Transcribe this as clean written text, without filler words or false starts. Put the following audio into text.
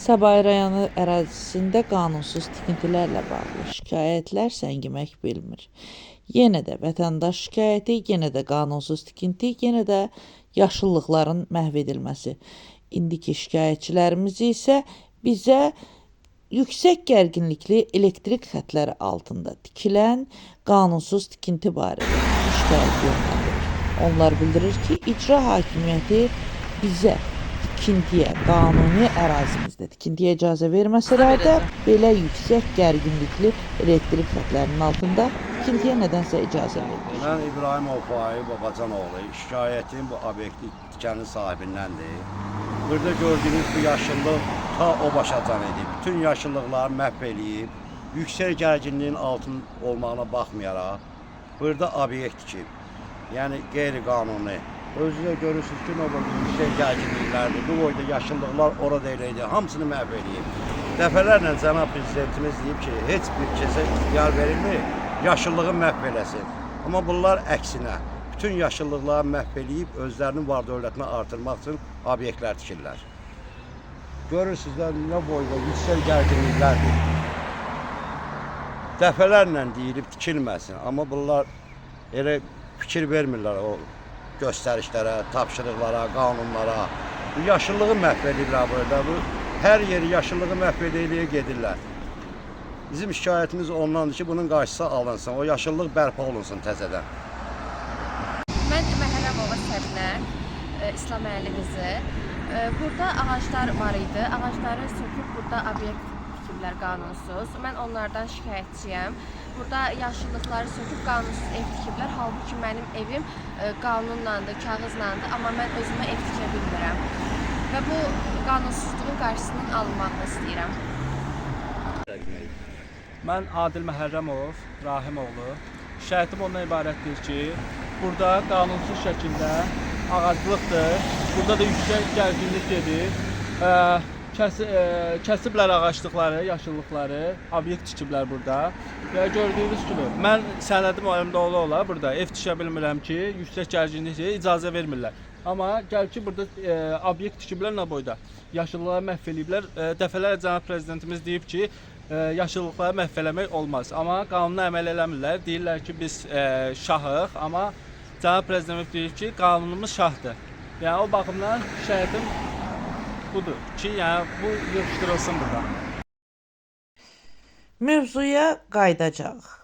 Səbail rayonu ərazisində qanunsuz tikintilərlə bağlı şikayətlər səngimək bilmir. Yenə də vətəndaş şikayəti, yenə də qanunsuz tikinti, yenə də yaşıllıqların məhv edilməsi. İndiki şikayətçilərimiz isə bizə yüksək gərginlikli elektrik xətləri altında tikilən qanunsuz tikinti barədə şikayət göndərir. Onlar bildirir ki, icra hakimiyyəti bizə tikintiyə, qanuni ərazimizdə tikintiyə icazə verməsələr də belə yüksək gərginlikli elektrik xətlərinin altında tikintiyə nədənsə icazə verilir. Mən İbrahimov Faiz Babacanoğlu, şikayetim bu obyekti dükkanın sahibindəndir. Burada gördüğünüz bu yaşıllıq ta o başacan idi. Bütün yaşıllıqları məhv eləyib, yüksək gərginliyin altın olmağına baxmayaraq, burada obyekt tikib. Yəni qeyri-qanuni. Özünüzə görürsünüz ki, o yüksək gərginliklərdir. Bu boyda yaşıllıqlar orada eləydi, hamısını məhv eləyib. Dəfələrlə cənab prezidentimiz deyib ki, heç bir kəsə ixtiyar verilmir, yaşıllığı məhv eləsin. Amma bunlar əksinə, bütün yaşıllıqları məhv eləyib, özlərinin var dövlətini artırmaq üçün obyektlər tikirlər. Görürsünüz də nə boyda yüksək gərginliklərdir. Dəfələrlə deyilib tikilməsin, amma bunlar elə fikir vermirlər o göstərişlərə, tapşırıqlara, qanunlara. Bu yaşıllığı məhv edirlər burada. Bu, hər yeri yaşıllığı məhv edəliyə gedirlər. Bizim şikayətimiz ondandır ki, bunun qarşısı alınsın, o yaşıllıq bərpa olunsun təzədən. Mən Məhərrəmova Səbinər, İslam Əhli qızı. Burada ağaclar var idi. Ağacları söküb burada obyekt tikiblər qanunsuz. Mən onlardan şikayətçiyəm. Burada yaşıllıqları söküb qanunsuz ev tikiblər. Halbuki mənim evim qanunlandır, kağızlandır, amma mən özümə ev tikə bilmirəm. Və bu qanunsuzluğun qarşısının alınmağını istəyirəm. Mən Adil Məhərrəmov, Rahimoğlu. Şikayətim ondan ibarətdir ki, burada qanunsuz şəkildə ağaclıqdır. Burada da yüksək gərginlik gedir. Kəsiblər ağaclıqları, yaşıllıqları, obyekt tikiblər burada. Və gördüyünüz kimi, mən sənədim əlimdə ola burada ev tikə bilmirəm ki, yüksək gərginliklə icazə vermirlər. Amma gəl ki, burada obyekt tikiblər nə boyda? Yaşıllıqları məhv eləyiblər. Dəfələrlə cənab prezidentimiz deyib ki, yaşıllıqları məhv eləmək olmaz. Amma qanuna əməl eləmirlər. Deyirlər ki, biz şahıq, amma cənab prezidentimiz deyib ki, qanunumuz şahdır. Yəni o baxımdan şikayətim budur ki, yəni bu yığışdırılsın burada. Mövzuya qayıdacaq.